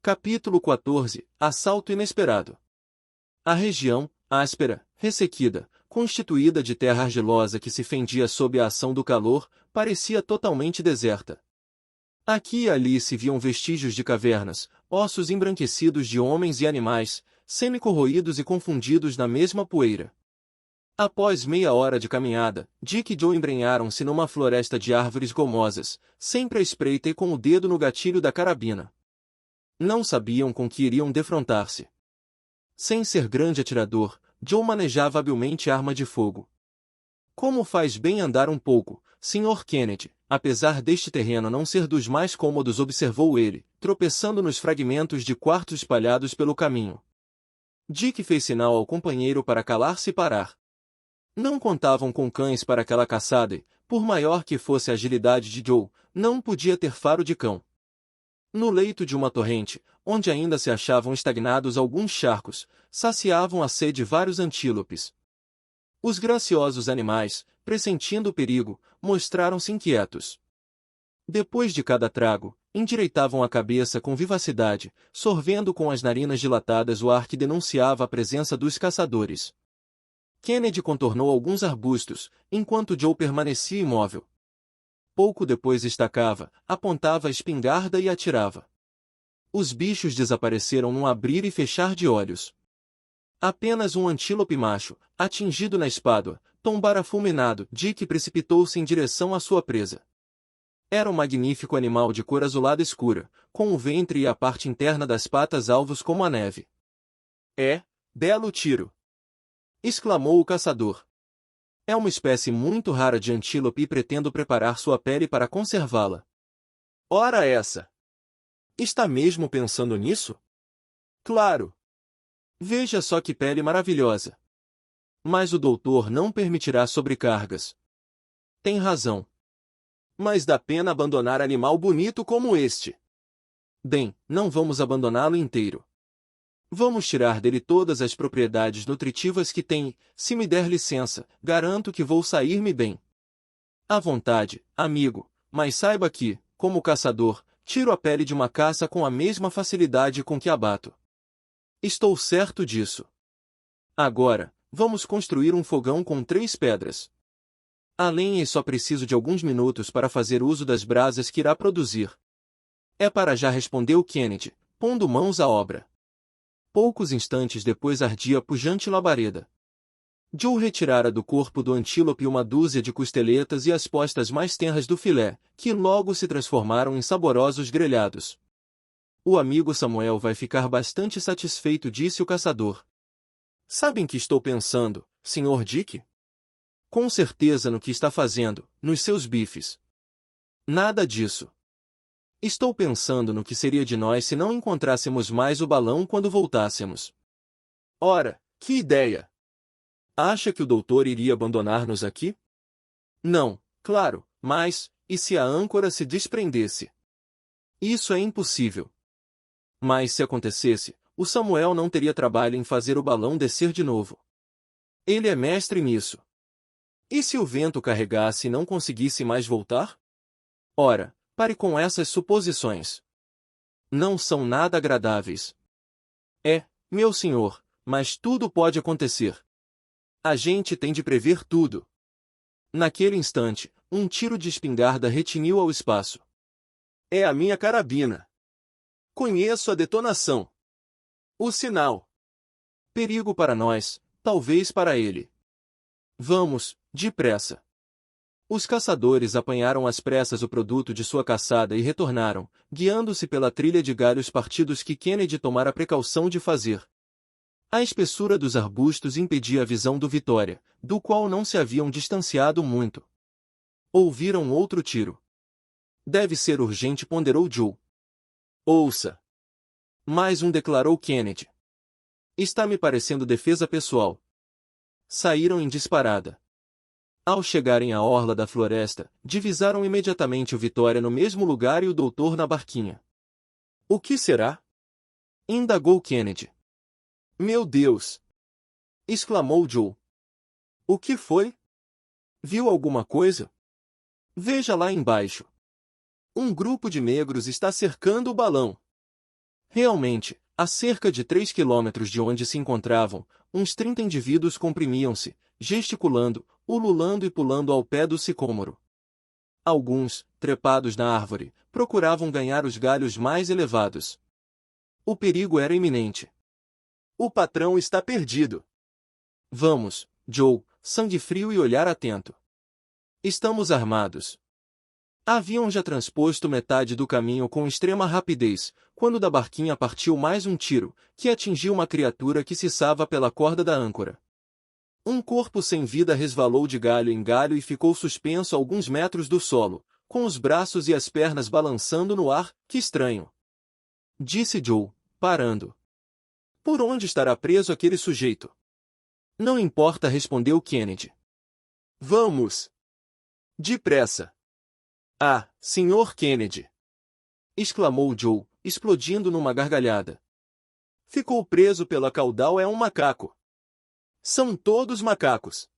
Capítulo 14 – Assalto inesperado. A região, áspera, ressequida, constituída de terra argilosa que se fendia sob a ação do calor, parecia totalmente deserta. Aqui e ali se viam vestígios de cavernas, ossos embranquecidos de homens e animais, semi-corroídos e confundidos na mesma poeira. Após meia hora de caminhada, Dick e Joe embrenharam-se numa floresta de árvores gomosas, sempre à espreita e com o dedo no gatilho da carabina. Não sabiam com que iriam defrontar-se. Sem ser grande atirador, Joe manejava habilmente arma de fogo. Como faz bem andar um pouco, Sr. Kennedy, apesar deste terreno não ser dos mais cômodos, observou ele, tropeçando nos fragmentos de quartos espalhados pelo caminho. Dick fez sinal ao companheiro para calar-se e parar. Não contavam com cães para aquela caçada e, por maior que fosse a agilidade de Joe, não podia ter faro de cão. No leito de uma torrente, onde ainda se achavam estagnados alguns charcos, saciavam a sede vários antílopes. Os graciosos animais, pressentindo o perigo, mostraram-se inquietos. Depois de cada trago, endireitavam a cabeça com vivacidade, sorvendo com as narinas dilatadas o ar que denunciava a presença dos caçadores. Kennedy contornou alguns arbustos, enquanto Joe permanecia imóvel. Pouco depois estacava, apontava a espingarda e atirava. Os bichos desapareceram num abrir e fechar de olhos. Apenas um antílope macho, atingido na espádua, tombara fulminado. Dick precipitou-se em direção à sua presa. Era um magnífico animal de cor azulada escura, com o ventre e a parte interna das patas alvos como a neve. "É, belo tiro!" exclamou o caçador. "É uma espécie muito rara de antílope e pretendo preparar sua pele para conservá-la." "Ora essa! Está mesmo pensando nisso?" "Claro! Veja só que pele maravilhosa. Mas o doutor não permitirá sobrecargas." "Tem razão. Mas dá pena abandonar animal bonito como este." "Bem, não vamos abandoná-lo inteiro. Vamos tirar dele todas as propriedades nutritivas que tem, se me der licença, garanto que vou sair-me bem." "À vontade, amigo, mas saiba que, como caçador, tiro a pele de uma caça com a mesma facilidade com que abato." "Estou certo disso. Agora, vamos construir um fogão com 3 pedras. A lenha e só preciso de alguns minutos para fazer uso das brasas que irá produzir." "É para já", respondeu Kennedy, pondo mãos à obra. Poucos instantes depois ardia a pujante labareda. Joe retirara do corpo do antílope uma dúzia de costeletas e as postas mais tenras do filé, que logo se transformaram em saborosos grelhados. "O amigo Samuel vai ficar bastante satisfeito", disse o caçador. "Sabem que estou pensando, Sr. Dick? Com certeza no que está fazendo, nos seus bifes." "Nada disso. Estou pensando no que seria de nós se não encontrássemos mais o balão quando voltássemos." "Ora, que ideia! Acha que o doutor iria abandonar-nos aqui?" "Não, claro, mas, e se a âncora se desprendesse?" "Isso é impossível." "Mas se acontecesse, o Samuel não teria trabalho em fazer o balão descer de novo. Ele é mestre nisso." "E se o vento carregasse e não conseguisse mais voltar?" "Ora, pare com essas suposições. Não são nada agradáveis." "É, meu senhor, mas tudo pode acontecer. A gente tem de prever tudo." Naquele instante, um tiro de espingarda retiniu ao espaço. "É a minha carabina. Conheço a detonação. O sinal. Perigo para nós, talvez para ele. Vamos, depressa." Os caçadores apanharam às pressas o produto de sua caçada e retornaram, guiando-se pela trilha de galhos partidos que Kennedy tomara a precaução de fazer. A espessura dos arbustos impedia a visão do Vitória, do qual não se haviam distanciado muito. Ouviram outro tiro. "Deve ser urgente", ponderou Joe. "Ouça." "Mais um", declarou Kennedy. "Está me parecendo defesa pessoal." Saíram em disparada. Ao chegarem à orla da floresta, divisaram imediatamente o Vitória no mesmo lugar e o doutor na barquinha. "O que será?" indagou Kennedy. "Meu Deus!" exclamou Joe. "O que foi? Viu alguma coisa?" "Veja lá embaixo. Um grupo de negros está cercando o balão." Realmente, a cerca de 3 quilômetros de onde se encontravam, uns 30 indivíduos comprimiam-se, gesticulando, ululando e pulando ao pé do sicômoro. Alguns, trepados na árvore, procuravam ganhar os galhos mais elevados. O perigo era iminente. O patrão está perdido. Vamos, Joe, sangue frio e olhar atento. Estamos armados. Haviam já transposto metade do caminho com extrema rapidez, quando da barquinha partiu mais um tiro, que atingiu uma criatura que se içava pela corda da âncora. Um corpo sem vida resvalou de galho em galho e ficou suspenso a alguns metros do solo, com os braços e as pernas balançando no ar. Que estranho! Disse Joe, parando. Por onde estará preso aquele sujeito? Não importa, respondeu Kennedy. Vamos! Depressa! Ah, Sr. Kennedy! Exclamou Joe, explodindo numa gargalhada. Ficou preso pela caudal é um macaco. São todos macacos.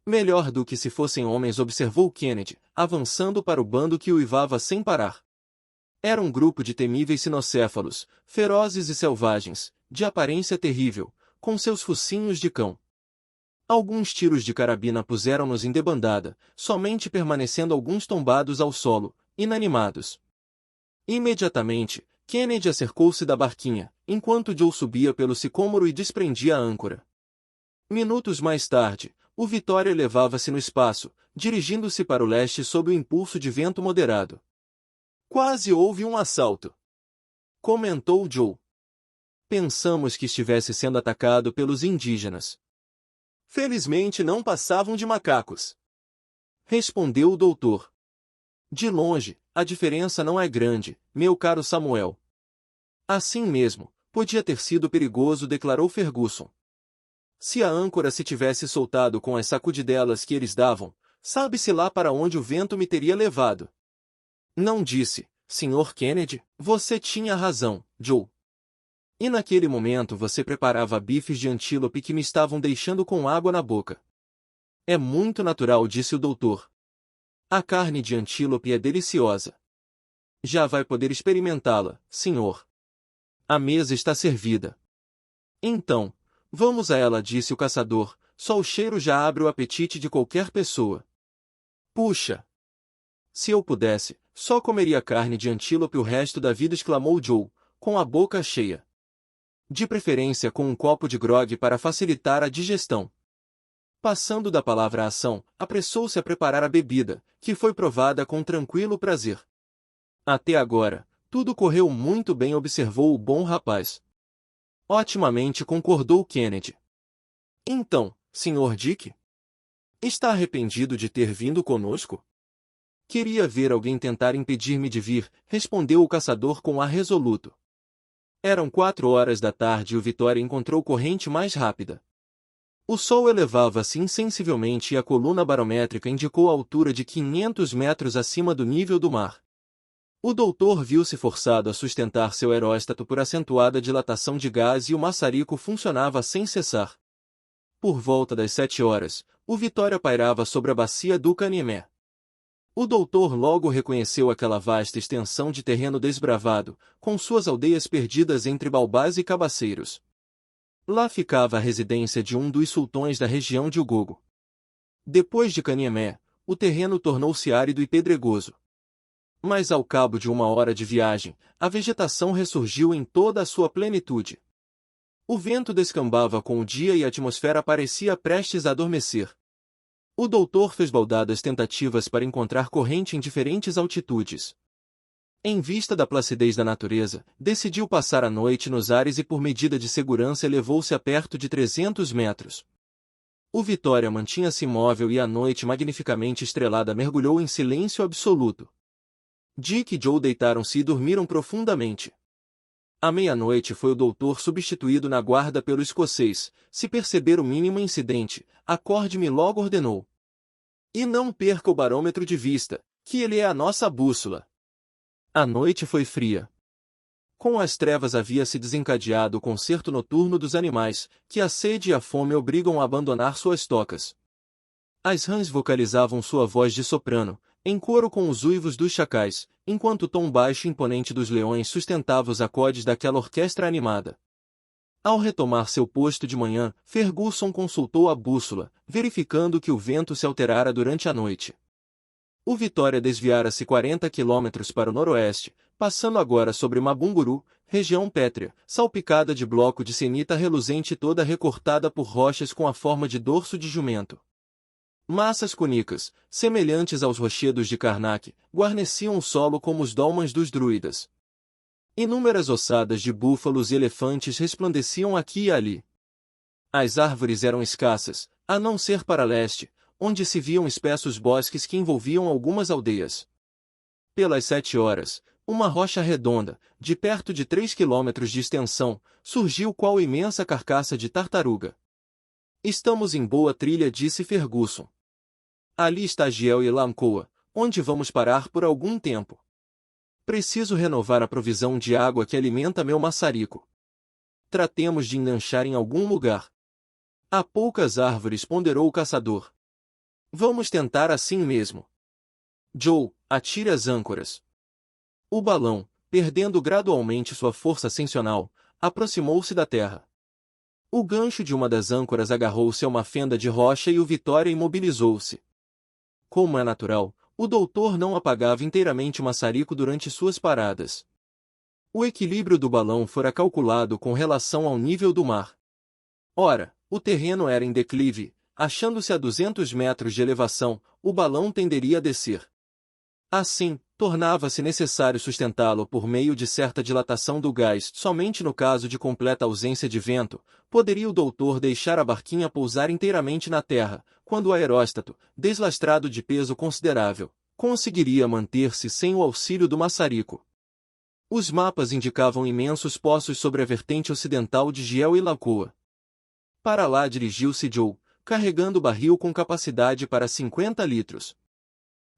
Melhor do que se fossem homens, observou Kennedy, avançando para o bando que uivava sem parar. Era um grupo de temíveis cinocéfalos, ferozes e selvagens, de aparência terrível, com seus focinhos de cão. Alguns tiros de carabina puseram-nos em debandada, somente permanecendo alguns tombados ao solo, inanimados. Imediatamente, Kennedy acercou-se da barquinha, enquanto Joe subia pelo sicômoro e desprendia a âncora. Minutos mais tarde, o Vitória elevava-se no espaço, dirigindo-se para o leste sob o impulso de vento moderado. Quase houve um assalto, comentou Joe. Pensamos que estivesse sendo atacado pelos indígenas. Felizmente não passavam de macacos, respondeu o doutor. De longe, a diferença não é grande, meu caro Samuel. Assim mesmo, podia ter sido perigoso, declarou Ferguson. Se a âncora se tivesse soltado com as sacudidelas que eles davam, sabe-se lá para onde o vento me teria levado. Não disse, Sr. Kennedy, você tinha razão, Joe. E naquele momento você preparava bifes de antílope que me estavam deixando com água na boca. É muito natural, disse o doutor. A carne de antílope é deliciosa. Já vai poder experimentá-la, senhor. A mesa está servida. Então, vamos a ela, disse o caçador, só o cheiro já abre o apetite de qualquer pessoa. Puxa! Se eu pudesse, só comeria carne de antílope o resto da vida, exclamou Joe, com a boca cheia. De preferência com um copo de grog para facilitar a digestão. Passando da palavra à ação, apressou-se a preparar a bebida, que foi provada com tranquilo prazer. Até agora, tudo correu muito bem, observou o bom rapaz. Otimamente, concordou Kennedy. Então, Sr. Dick? Está arrependido de ter vindo conosco? Queria ver alguém tentar impedir-me de vir, respondeu o caçador com ar resoluto. Eram 4 horas da tarde e o Vitória encontrou corrente mais rápida. O sol elevava-se insensivelmente e a coluna barométrica indicou a altura de 500 metros acima do nível do mar. O doutor viu-se forçado a sustentar seu aeróstato por acentuada dilatação de gás e o maçarico funcionava sem cessar. Por volta das 7 horas, o Vitória pairava sobre a bacia do Caniemé. O doutor logo reconheceu aquela vasta extensão de terreno desbravado, com suas aldeias perdidas entre baobás e cabaceiros. Lá ficava a residência de um dos sultões da região de Ugogo. Depois de Caniemé, o terreno tornou-se árido e pedregoso. Mas ao cabo de 1 hora de viagem, a vegetação ressurgiu em toda a sua plenitude. O vento descambava com o dia e a atmosfera parecia prestes a adormecer. O doutor fez baldadas tentativas para encontrar corrente em diferentes altitudes. Em vista da placidez da natureza, decidiu passar a noite nos ares e por medida de segurança elevou-se a perto de 300 metros. O Vitória mantinha-se imóvel e a noite magnificamente estrelada mergulhou em silêncio absoluto. Dick e Joe deitaram-se e dormiram profundamente. À meia-noite foi o doutor substituído na guarda pelo escocês. Se perceber o mínimo incidente, acorde-me logo, ordenou. E não perca o barômetro de vista, que ele é a nossa bússola. A noite foi fria. Com as trevas havia-se desencadeado o concerto noturno dos animais, que a sede e a fome obrigam a abandonar suas tocas. As rãs vocalizavam sua voz de soprano, em coro com os uivos dos chacais, enquanto o tom baixo e imponente dos leões sustentava os acordes daquela orquestra animada. Ao retomar seu posto de manhã, Ferguson consultou a bússola, verificando que o vento se alterara durante a noite. O Vitória desviara-se 40 quilômetros para o noroeste, passando agora sobre Mabunguru, região pétrea, salpicada de bloco de sienita reluzente toda recortada por rochas com a forma de dorso de jumento. Massas cônicas, semelhantes aos rochedos de Karnak, guarneciam o solo como os dolmens dos druidas. Inúmeras ossadas de búfalos e elefantes resplandeciam aqui e ali. As árvores eram escassas, a não ser para leste, onde se viam espessos bosques que envolviam algumas aldeias. Pelas 7 horas, uma rocha redonda, de perto de 3 quilômetros de extensão, surgiu qual imensa carcaça de tartaruga. Estamos em boa trilha, disse Ferguson. Ali está Giel e Lamcoa, onde vamos parar por algum tempo. Preciso renovar a provisão de água que alimenta meu maçarico. Tratemos de enganchar em algum lugar. Há poucas árvores, ponderou o caçador. Vamos tentar assim mesmo. Joe, atire as âncoras. O balão, perdendo gradualmente sua força ascensional, aproximou-se da terra. O gancho de uma das âncoras agarrou-se a uma fenda de rocha e o Vitória imobilizou-se. Como é natural, o doutor não apagava inteiramente o maçarico durante suas paradas. O equilíbrio do balão fora calculado com relação ao nível do mar. Ora, o terreno era em declive, achando-se a 200 metros de elevação, o balão tenderia a descer. Assim, tornava-se necessário sustentá-lo por meio de certa dilatação do gás. Somente no caso de completa ausência de vento, poderia o doutor deixar a barquinha pousar inteiramente na terra, quando o aeróstato, deslastrado de peso considerável, conseguiria manter-se sem o auxílio do maçarico. Os mapas indicavam imensos poços sobre a vertente ocidental de Giel e Lacoa. Para lá dirigiu-se Joe, carregando o barril com capacidade para 50 litros.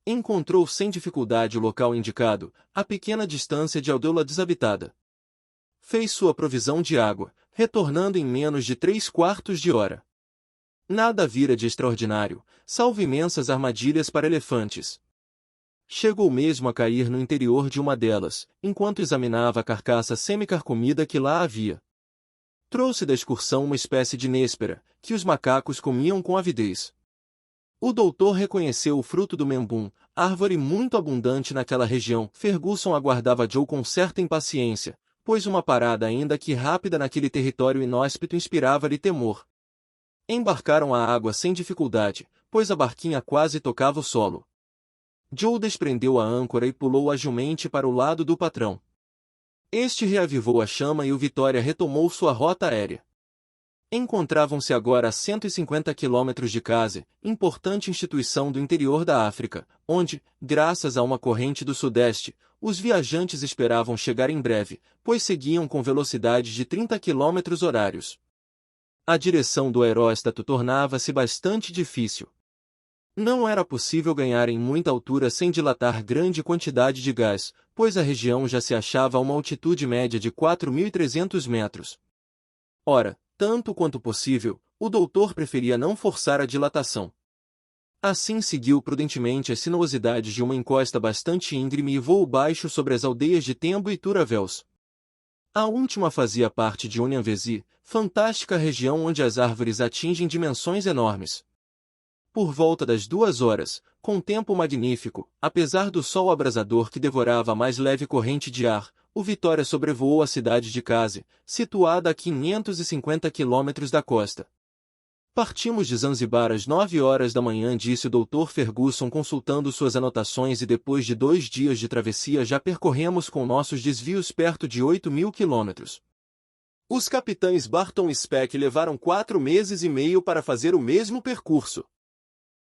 Encontrou sem dificuldade o local indicado, a pequena distância de aldeia desabitada. Fez sua provisão de água, retornando em menos de 3/4 de hora. Nada vira de extraordinário, salvo imensas armadilhas para elefantes. Chegou mesmo a cair no interior de uma delas, enquanto examinava a carcaça semi-carcomida que lá havia. Trouxe da excursão uma espécie de néspera, que os macacos comiam com avidez. O doutor reconheceu o fruto do membum, árvore muito abundante naquela região. Ferguson aguardava Joe com certa impaciência, pois uma parada ainda que rápida naquele território inóspito inspirava-lhe temor. Embarcaram a água sem dificuldade, pois a barquinha quase tocava o solo. Joe desprendeu a âncora e pulou agilmente para o lado do patrão. Este reavivou a chama e o Vitória retomou sua rota aérea. Encontravam-se agora a 150 quilômetros de Case, importante instituição do interior da África, onde, graças a uma corrente do sudeste, os viajantes esperavam chegar em breve, pois seguiam com velocidade de 30 quilômetros horários. A direção do aeróstato tornava-se bastante difícil. Não era possível ganhar em muita altura sem dilatar grande quantidade de gás, pois a região já se achava a uma altitude média de 4.300 metros. Ora, tanto quanto possível, o doutor preferia não forçar a dilatação. Assim seguiu prudentemente as sinuosidades de uma encosta bastante íngreme e voou baixo sobre as aldeias de Tembo e Turavels. A última fazia parte de Unhanvesi, fantástica região onde as árvores atingem dimensões enormes. Por volta das 2 horas, com tempo magnífico, apesar do sol abrasador que devorava a mais leve corrente de ar, o Vitória sobrevoou a cidade de Case, situada a 550 quilômetros da costa. Partimos de Zanzibar às 9 horas da manhã, disse o Dr. Ferguson consultando suas anotações, e depois de 2 dias de travessia já percorremos com nossos desvios perto de 8.000 quilômetros. Os capitães Barton e Speck levaram 4 meses e meio para fazer o mesmo percurso.